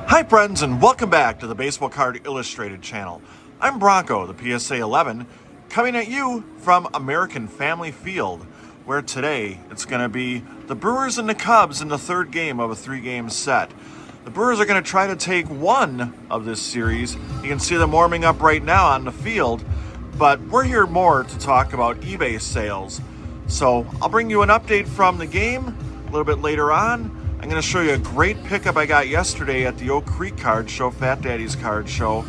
Hi friends, and welcome back to the Baseball Card Illustrated channel. I'm Bronco, the PSA 11, coming at you from American Family Field, where today it's going to be the Brewers and the Cubs in the third game of a three-game set. The Brewers are going to try to take one of this series. You can see them warming up right now on the field, but we're here more to talk about eBay sales. So I'll bring you an update from the game a little bit later on. I'm going to show you a great pickup I got yesterday at the Oak Creek Card Show, Fat Daddy's Card Show,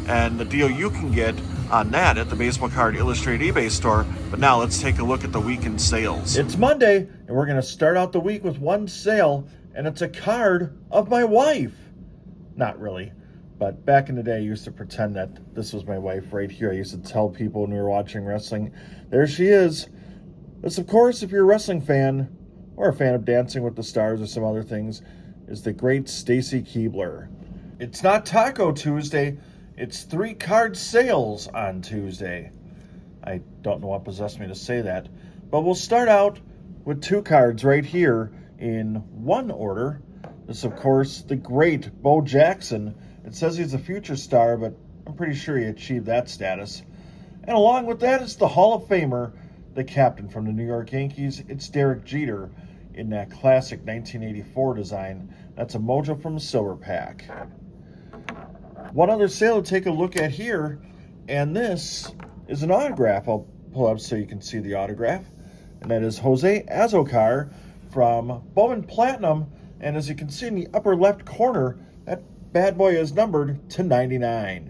and the deal you can get on that at the Baseball Card Illustrated eBay store. But now let's take a look at the weekend sales. It's Monday, and we're going to start out the week with one sale, and it's a card of my wife. Not really, but back in the day, I used to pretend that this was my wife right here. I used to tell people when we were watching wrestling, there she is. This, of course, if you're a wrestling fan, or a fan of Dancing with the Stars or some other things, is the great Stacy Keibler. It's not Taco Tuesday, it's 3 card sales on Tuesday. I don't know what possessed me to say that, but we'll start out with 2 cards right here in one order. This, of course, the great Bo Jackson. It says he's a future star, but I'm pretty sure he achieved that status. And along with that is the Hall of Famer, the captain from the New York Yankees. It's Derek Jeter in that classic 1984 design. That's a Mojo from the Silver Pack. One other sale to take a look at here, and this is an autograph. I'll pull up so you can see the autograph. And that is Jose Azocar from Bowman Platinum. And as you can see in the upper left corner, that bad boy is numbered to 99.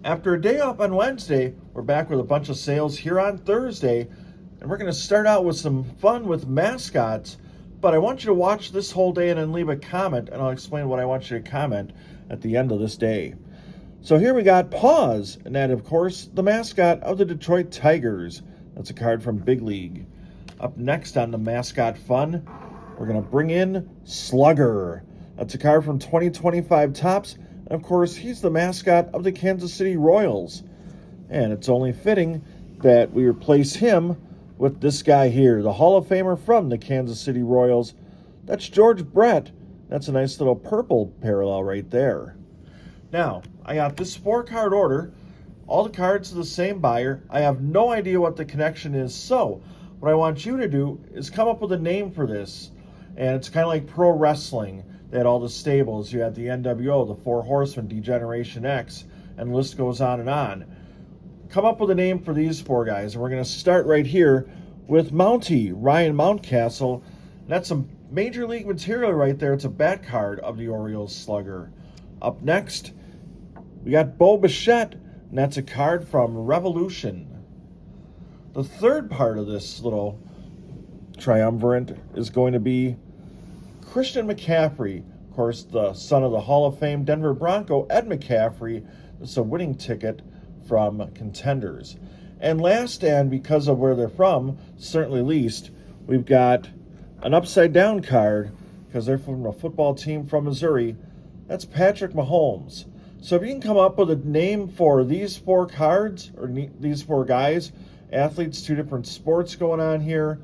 After a day off on Wednesday, we're back with a bunch of sales here on Thursday, and we're going to start out with some fun with mascots, but I want you to watch this whole day and then leave a comment, and I'll explain what I want you to comment at the end of this day. So here we got Paws, and that, of course, the mascot of the Detroit Tigers. That's a card from Big League. Up next on the mascot fun, we're going to bring in Slugger. That's a card from 2025 Topps. And of course, he's the mascot of the Kansas City Royals. And it's only fitting that we replace him with this guy here, the Hall of Famer from the Kansas City Royals. That's George Brett. That's a nice little purple parallel right there. Now, I got this 4-card order. All the cards to the same buyer. I have no idea what the connection is, so what I want you to do is come up with a name for this. And it's kind of like pro wrestling. They had all the stables. You had the NWO, the Four Horsemen, Degeneration X, and the list goes on and on. Come up with a name for these 4 guys. And we're going to start right here with Mountie, Ryan Mountcastle. That's some Major League material right there. It's a bat card of the Orioles slugger. Up next, we got Bo Bichette, and that's a card from Revolution. The third part of this little triumvirate is going to be Christian McCaffrey, of course, the son of the Hall of Fame Denver Bronco, Ed McCaffrey. It's a winning ticket from Contenders. And last, and because of where they're from, certainly least, we've got an upside-down card, because they're from a football team from Missouri. That's Patrick Mahomes. So if you can come up with a name for these 4 cards, or these 4 guys, athletes, 2 different sports going on here,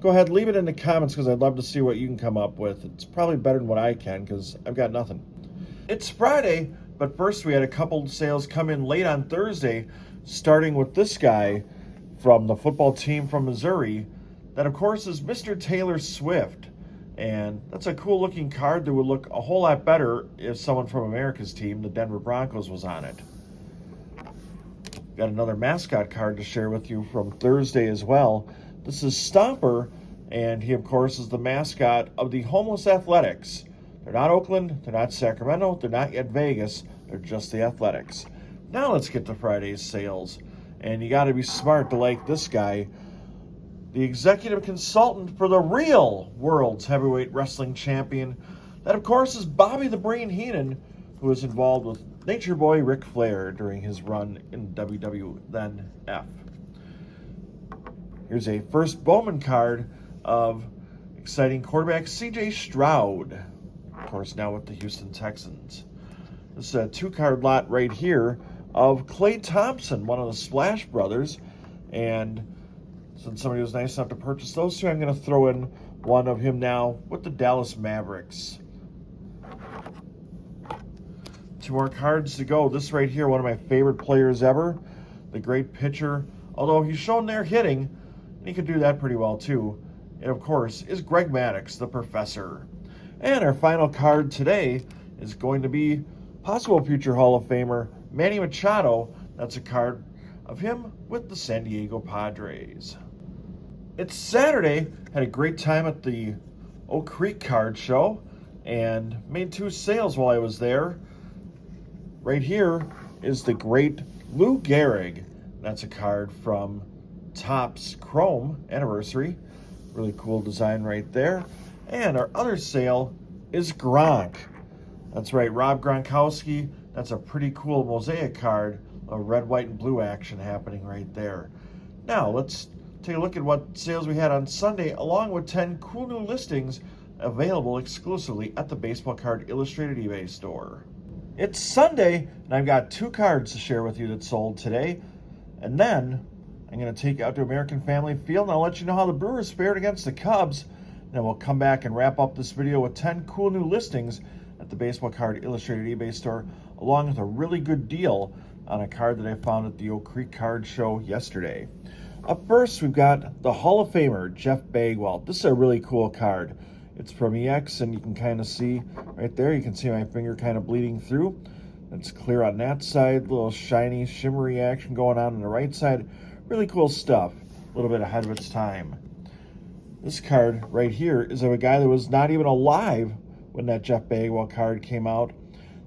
go ahead, leave it in the comments, because I'd love to see what you can come up with. It's probably better than what I can, because I've got nothing. It's Friday, but first we had a couple sales come in late on Thursday, starting with this guy from the football team from Missouri. That, of course, is Mr. Taylor Swift. And that's a cool-looking card that would look a whole lot better if someone from America's team, the Denver Broncos, was on it. Got another mascot card to share with you from Thursday as well. This is Stomper, and he, of course, is the mascot of the Homeless Athletics. They're not Oakland, they're not Sacramento, they're not yet Vegas, they're just the Athletics. Now let's get to Friday's sales. And you got to be smart to like this guy, the executive consultant for the real World's Heavyweight Wrestling Champion. That, of course, is Bobby the Brain Heenan, who was involved with Nature Boy Ric Flair during his run in WWF. Here's a first Bowman card of exciting quarterback C.J. Stroud, of course, now with the Houston Texans. This is a 2-card lot right here of Klay Thompson, one of the Splash Brothers. And since somebody was nice enough to purchase those 2, I'm going to throw in one of him now with the Dallas Mavericks. Two more cards to go. This right here, one of my favorite players ever, the great pitcher. Although he's shown there hitting, and he could do that pretty well too. And of course, is Greg Maddux, the professor. And our final card today is going to be possible future Hall of Famer Manny Machado. That's a card of him with the San Diego Padres. It's Saturday. Had a great time at the Oak Creek card show and made 2 sales while I was there. Right here is the great Lou Gehrig. That's a card from Topps Chrome Anniversary. Really cool design right there. And our other sale is Gronk. That's right, Rob Gronkowski. That's a pretty cool mosaic card of red, white, and blue action happening right there. Now, let's take a look at what sales we had on Sunday, along with 10 cool new listings available exclusively at the Baseball Card Illustrated eBay store. It's Sunday, and I've got 2 cards to share with you that sold today. And then I'm going to take you out to American Family Field, and I'll let you know how the Brewers fared against the Cubs. And then we'll come back and wrap up this video with 10 cool new listings at the Baseball Card Illustrated eBay store, along with a really good deal on a card that I found at the Oak Creek card show yesterday. Up first, we've got the Hall of Famer, Jeff Bagwell. This is a really cool card. It's from EX, and you can kind of see right there, you can see my finger kind of bleeding through. It's clear on that side, little shiny, shimmery action going on the right side. Really cool stuff, a little bit ahead of its time. This card right here is of a guy that was not even alive when that Jeff Bagwell card came out.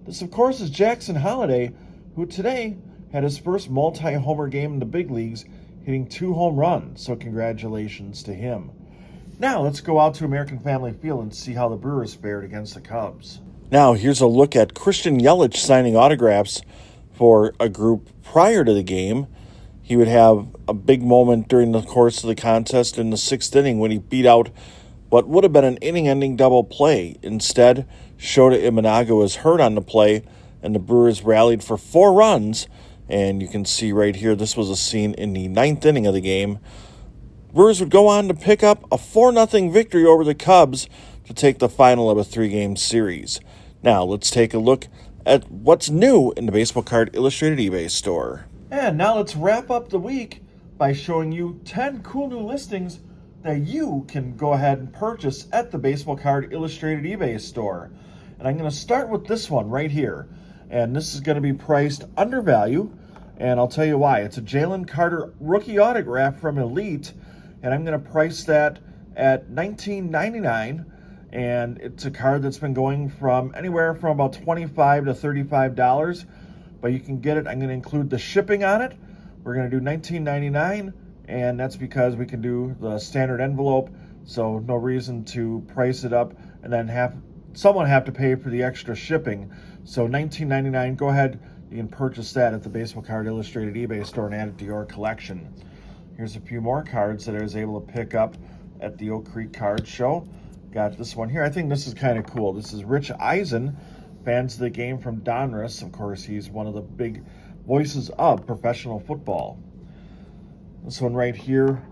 This, of course, is Jackson Holliday, who today had his first multi-homer game in the big leagues, hitting 2 home runs, so congratulations to him. Now, let's go out to American Family Field and see how the Brewers fared against the Cubs. Now, here's a look at Christian Yelich signing autographs for a group prior to the game. He would have a big moment during the course of the contest in the 6th inning when he beat out what would have been an inning-ending double play. Instead, Shota Imanaga was hurt on the play, and the Brewers rallied for 4 runs. And you can see right here, this was a scene in the 9th inning of the game. Brewers would go on to pick up a 4-0 victory over the Cubs to take the final of a 3-game series. Now, let's take a look at what's new in the Baseball Card Illustrated eBay store. And now let's wrap up the week by showing you 10 cool new listings that you can go ahead and purchase at the Baseball Card Illustrated eBay store. And I'm going to start with this one right here. And this is going to be priced under value, and I'll tell you why. It's a Jalen Carter rookie autograph from Elite, and I'm going to price that at $19.99, and it's a card that's been going from anywhere from about $25 to $35, but you can get it. I'm going to include the shipping on it. We're going to do $19.99, and that's because we can do the standard envelope, so no reason to price it up and then have someone have to pay for the extra shipping. So $19.99, go ahead, you can purchase that at the Baseball Card Illustrated eBay store and add it to your collection. Here's a few more cards that I was able to pick up at the Oak Creek card show. Got this one here. I think this is kind of cool. This is Rich Eisen, fans of the game from Donruss. Of course, he's one of the big voices of professional football. This one right here,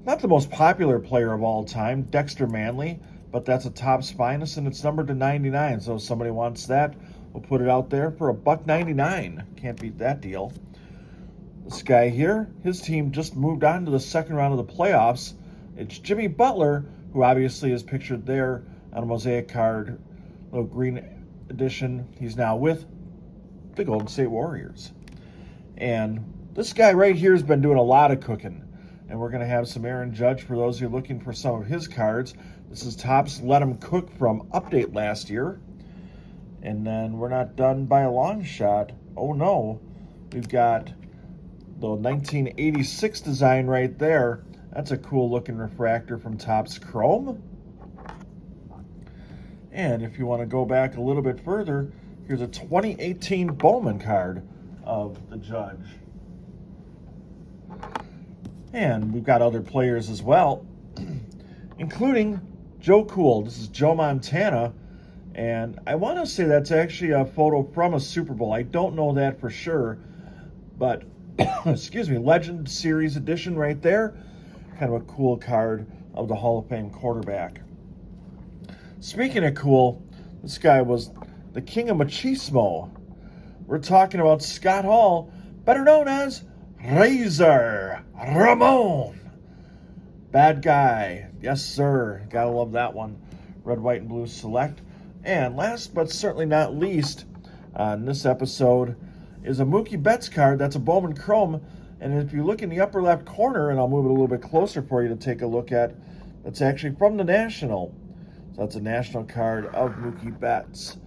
not the most popular player of all time, Dexter Manley, but that's a Topps Finest, and it's numbered to 99. So if somebody wants that, we'll put it out there for $1.99. Can't beat that deal. This guy here, his team just moved on to the 2nd round of the playoffs. It's Jimmy Butler, who obviously is pictured there on a mosaic card, little green edition. He's now with the Golden State Warriors. And this guy right here has been doing a lot of cooking. And we're going to have some Aaron Judge for those who are looking for some of his cards. This is Topps Let 'Em Cook from Update last year. And then we're not done by a long shot. Oh no, we've got the 1986 design right there. That's a cool looking refractor from Topps Chrome. And if you want to go back a little bit further, here's a 2018 Bowman card of the Judge. And we've got other players as well, including Joe Cool. This is Joe Montana, and I want to say that's actually a photo from a Super Bowl. I don't know that for sure, but excuse me, Legend Series Edition right there. Kind of a cool card of the Hall of Fame quarterback. Speaking of cool, this guy was the king of machismo. we're talking about Scott Hall, better known as Razor Ramon. Bad guy. Yes, sir. Gotta love that one. Red, white, and blue select. And last but certainly not least on this episode is a Mookie Betts card. That's a Bowman Chrome. And if you look in the upper left corner, and I'll move it a little bit closer for you to take a look at, that's actually from the National. So that's a National card of Mookie Betts.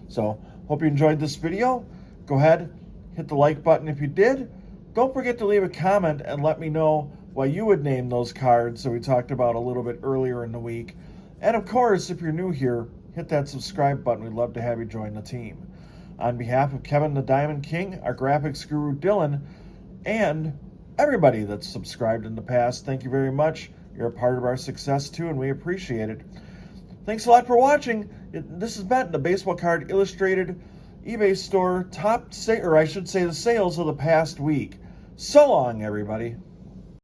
So hope you enjoyed this video. Go ahead, hit the like button if you did. Don't forget to leave a comment and let me know what you would name those cards that we talked about a little bit earlier in the week. And of course, if you're new here, hit that subscribe button. We'd love to have you join the team. On behalf of Kevin the Diamond King, our graphics guru Dylan, and everybody that's subscribed in the past, thank you very much. You're a part of our success too, and we appreciate it. Thanks a lot for watching. This has been the Baseball Card Illustrated eBay store the sales of the past week. So long, everybody.